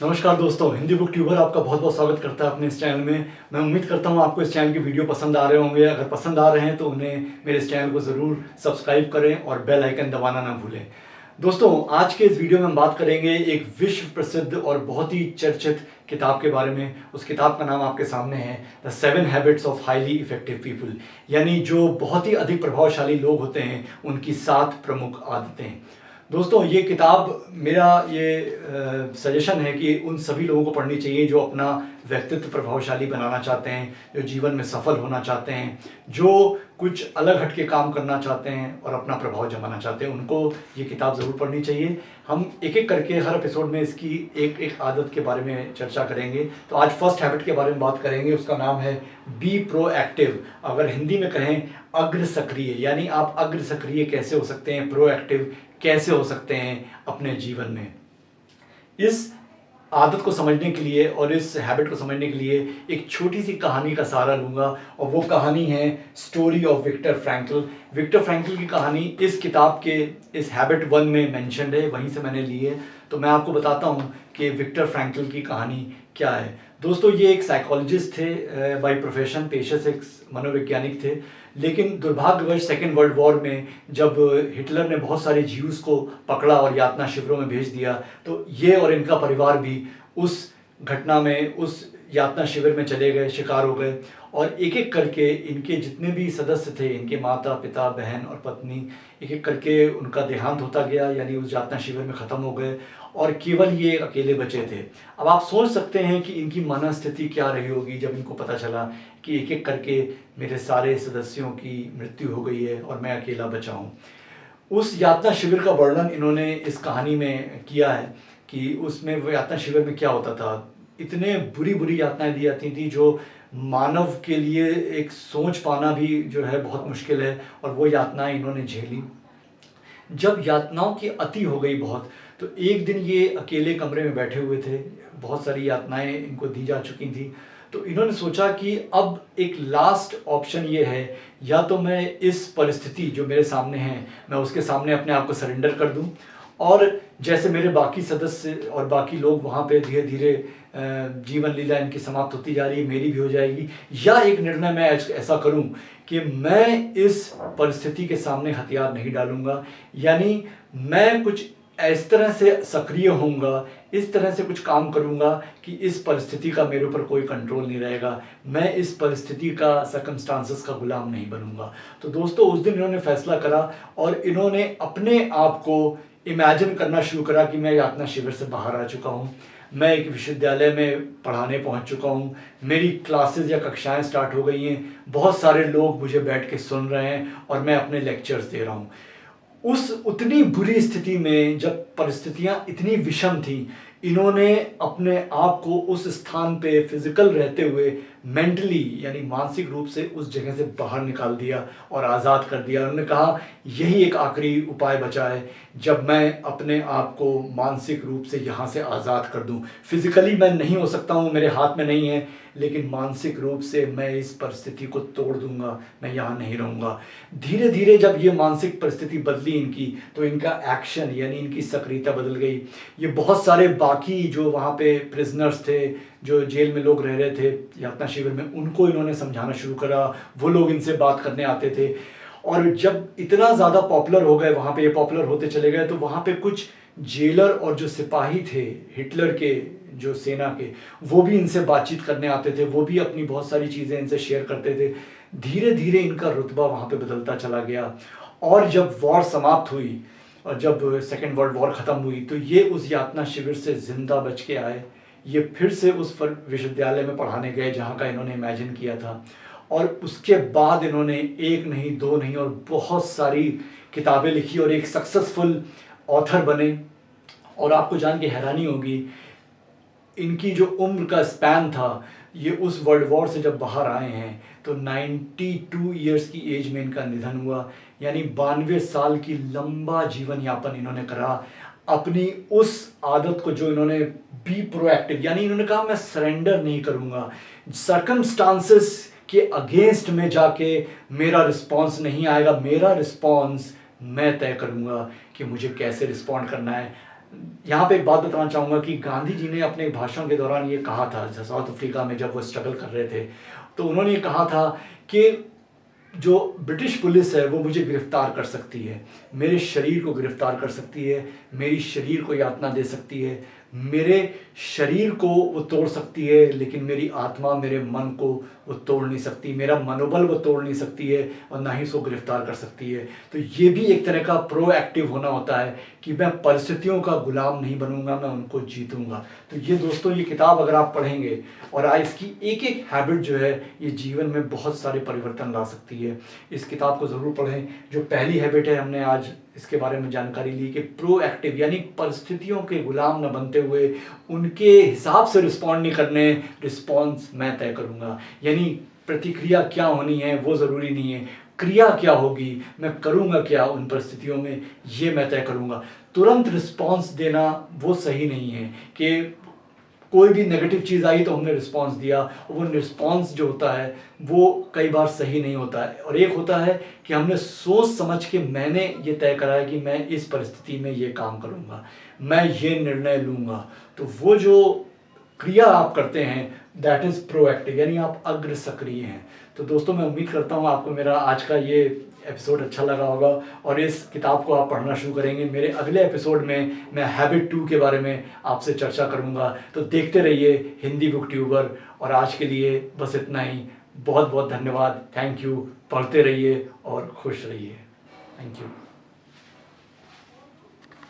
नमस्कार दोस्तों, Hindi book tuber आपका बहुत बहुत स्वागत करता है अपने इस चैनल में। मैं उम्मीद करता हूँ आपको इस चैनल की वीडियो पसंद आ रहे होंगे। अगर पसंद आ रहे हैं तो उन्हें मेरे इस चैनल को ज़रूर सब्सक्राइब करें और बेल आइकन दबाना ना भूलें। दोस्तों, आज के इस वीडियो में हम बात करेंगे एक विश्व प्रसिद्ध और बहुत ही चर्चित किताब के बारे में। उस किताब का नाम आपके सामने है, the 7 habits of highly effective people, यानी जो बहुत ही अधिक प्रभावशाली लोग होते हैं उनकी 7 प्रमुख आदतें। दोस्तों, ये किताब मेरा ये सजेशन है कि उन सभी लोगों को पढ़नी चाहिए जो अपना व्यक्तित्व प्रभावशाली बनाना चाहते हैं, जो जीवन में सफल होना चाहते हैं, जो कुछ अलग हट के काम करना चाहते हैं और अपना प्रभाव जमाना चाहते हैं। उनको ये किताब ज़रूर पढ़नी चाहिए। हम एक एक करके हर एपिसोड में इसकी एक एक आदत के बारे में चर्चा करेंगे। तो आज फर्स्ट हैबिट के बारे में बात करेंगे। उसका नाम है बी प्रोएक्टिव। अगर हिंदी में कहें अग्र सक्रिय, यानी आप अग्र सक्रिय कैसे हो सकते हैं, प्रोएक्टिव कैसे हो सकते हैं अपने जीवन में। इस आदत को समझने के लिए और इस हैबिट को समझने के लिए एक छोटी सी कहानी का सहारा लूँगा, और वो कहानी है story of Victor Frankl. Victor Frankl की कहानी इस किताब के इस हैबिट 1 में मेंशन्ड है, वहीं से मैंने ली है। तो मैं आपको बताता हूँ कि विक्टर फ्रैंकल की कहानी क्या है। दोस्तों, ये एक साइकोलॉजिस्ट थे बाय प्रोफेशन, पेशे से एक मनोवैज्ञानिक थे। लेकिन दुर्भाग्यवश सेकेंड वर्ल्ड वॉर में जब हिटलर ने बहुत सारे ज्यूज़ को पकड़ा और यातना शिविरों में भेज दिया, तो ये और इनका परिवार भी उस घटना में, उस यातना शिविर में चले गए, शिकार हो गए। और एक एक करके इनके जितने भी सदस्य थे, इनके माता पिता, बहन और पत्नी, एक एक करके उनका देहांत होता गया, यानी उस यातना शिविर में ख़त्म हो गए और केवल ये अकेले बचे थे। अब आप सोच सकते हैं कि इनकी मनस्थिति क्या रही होगी जब इनको पता चला कि एक एक करके मेरे सारे सदस्यों की मृत्यु हो गई है और मैं अकेला बचा हूँ। उस यातना शिविर का वर्णन इन्होंने इस कहानी में किया है कि उसमें वो यातना शिविर में क्या होता था। इतने बुरी बुरी यातनाएं दी जाती थी जो मानव के लिए एक सोच पाना भी जो है बहुत मुश्किल है, और वो यातनाएं इन्होंने झेली। जब यातनाओं की अति हो गई बहुत, तो एक दिन ये अकेले कमरे में बैठे हुए थे, बहुत सारी यातनाएं इनको दी जा चुकी थी। तो इन्होंने सोचा कि अब एक लास्ट ऑप्शन ये है, या तो मैं इस परिस्थिति जो मेरे सामने है, मैं उसके सामने अपने आप को सरेंडर कर दूं, और जैसे मेरे बाकी सदस्य और बाकी लोग वहाँ पे धीरे धीरे जीवन लीला इनकी समाप्त होती जा रही है, मेरी भी हो जाएगी, या एक निर्णय मैं ऐसा करूं कि मैं इस परिस्थिति के सामने हथियार नहीं डालूंगा, यानी मैं कुछ इस तरह से सक्रिय होऊंगा, इस तरह से कुछ काम करूंगा कि इस परिस्थिति का मेरे ऊपर कोई कंट्रोल नहीं रहेगा, मैं इस परिस्थिति का, सर्कमस्टांसेस का गुलाम नहीं बनूंगा। तो दोस्तों, उस दिन इन्होंने फैसला करा और इन्होंने अपने आप को इमेजिन करना शुरू करा कि मैं यातना शिविर से बाहर आ चुका हूँ, मैं एक विश्वविद्यालय में पढ़ाने पहुंच चुका हूं, मेरी क्लासेस या कक्षाएं स्टार्ट हो गई हैं, बहुत सारे लोग मुझे बैठ के सुन रहे हैं और मैं अपने लेक्चर्स दे रहा हूं। उस उतनी बुरी स्थिति में, जब परिस्थितियां इतनी विषम थी, इन्होंने अपने आप को उस स्थान पे फिजिकल रहते हुए मेंटली, यानी मानसिक रूप से उस जगह से बाहर निकाल दिया और आज़ाद कर दिया। उन्होंने कहा यही एक आखिरी उपाय बचा है, जब मैं अपने आप को मानसिक रूप से यहाँ से आज़ाद कर दूँ। फिजिकली मैं नहीं हो सकता हूँ, मेरे हाथ में नहीं है, लेकिन मानसिक रूप से मैं इस परिस्थिति को तोड़ दूंगा, मैं यहाँ नहीं रहूँगा। धीरे धीरे जब ये मानसिक परिस्थिति बदली इनकी, तो इनका एक्शन, यानी इनकी सक्रियता बदल गई। ये बहुत सारे बाकी जो वहाँ पे प्रिजनर्स थे, जो जेल में लोग रह रहे थे यातना शिविर में, उनको इन्होंने समझाना शुरू करा, वो लोग इनसे बात करने आते थे। और जब इतना ज़्यादा पॉपुलर हो गए, वहाँ पे ये पॉपुलर होते चले गए, तो वहाँ पे कुछ जेलर और जो सिपाही थे हिटलर के, जो सेना के, वो भी इनसे बातचीत करने आते थे, वो भी अपनी बहुत सारी चीज़ें इनसे शेयर करते थे। धीरे धीरे इनका रुतबा वहाँ पे बदलता चला गया। और जब वॉर समाप्त हुई और जब सेकेंड वर्ल्ड वॉर ख़त्म हुई, तो ये उस यातना शिविर से ज़िंदा बच के आए। ये फिर से उस विश्वविद्यालय में पढ़ाने गए जहाँ का इन्होंने इमेजिन किया था, और उसके बाद इन्होंने एक नहीं, दो नहीं, और बहुत सारी किताबें लिखी और एक सक्सेसफुल ऑथर बने। और आपको जान के हैरानी होगी, इनकी जो उम्र का स्पैन था, ये उस वर्ल्ड वॉर से जब बाहर आए हैं तो 92 ईयर्स की एज में इनका निधन हुआ, यानी 92 साल की लंबा जीवन यापन इन्होंने करा अपनी उस आदत को, जो इन्होंने बी प्रोएक्टिव, यानी इन्होंने कहा मैं सरेंडर नहीं करूँगा, सर्कमस्टांसेस के अगेंस्ट में जाके मेरा रिस्पॉन्स नहीं आएगा, मेरा रिस्पॉन्स मैं तय करूँगा कि मुझे कैसे रिस्पॉन्ड करना है। यहाँ पे एक बात बताना चाहूँगा कि गांधी जी ने अपने भाषण के दौरान ये कहा था, साउथ अफ्रीका में जब वो स्ट्रगल कर रहे थे, तो उन्होंने ये कहा था कि जो ब्रिटिश पुलिस है वो मुझे गिरफ्तार कर सकती है, मेरे शरीर को गिरफ्तार कर सकती है, मेरी शरीर को यातना दे सकती है, मेरे शरीर को वो तोड़ सकती है, लेकिन मेरी आत्मा, मेरे मन को वो तोड़ नहीं सकती, मेरा मनोबल वो तोड़ नहीं सकती है, और ना ही उसको गिरफ्तार कर सकती है। तो ये भी एक तरह का प्रोएक्टिव होना होता है कि मैं परिस्थितियों का गुलाम नहीं बनूंगा, मैं उनको जीतूंगा। तो ये दोस्तों, ये किताब अगर आप पढ़ेंगे और आज इसकी एक एक हैबिट जो है ये जीवन में बहुत सारे परिवर्तन ला सकती है। इस किताब को ज़रूर पढ़ें। जो पहली हैबिट है, हमने आज इसके बारे में जानकारी ली कि प्रोएक्टिव यानी परिस्थितियों के गुलाम न बनते हुए उनके हिसाब से रिस्पॉन्ड नहीं करने, रिस्पॉन्स मैं तय करूँगा। यानी प्रतिक्रिया क्या होनी है वो ज़रूरी नहीं है, क्रिया क्या होगी, मैं करूँगा क्या उन परिस्थितियों में, ये मैं तय करूँगा। तुरंत रिस्पॉन्स देना वो सही नहीं है कि कोई भी नेगेटिव चीज़ आई तो हमने रिस्पांस दिया, वो रिस्पांस जो होता है वो कई बार सही नहीं होता है। और एक होता है कि हमने सोच समझ के मैंने ये तय करा है कि मैं इस परिस्थिति में ये काम करूँगा, मैं ये निर्णय लूँगा। तो वो जो क्रिया आप करते हैं दैट इज़ प्रोएक्टिव, यानी आप अग्र सक्रिय हैं। तो दोस्तों, मैं उम्मीद करता हूँ आपको मेरा आज का ये एपिसोड अच्छा लगा होगा और इस किताब को आप पढ़ना शुरू करेंगे। मेरे अगले एपिसोड में मैं हैबिट 2 के बारे में आपसे चर्चा करूंगा। तो देखते रहिए हिंदी बुक ट्यूबर। और आज के लिए बस इतना ही। बहुत बहुत धन्यवाद, थैंक यू। पढ़ते रहिए और खुश रहिए। Thank you.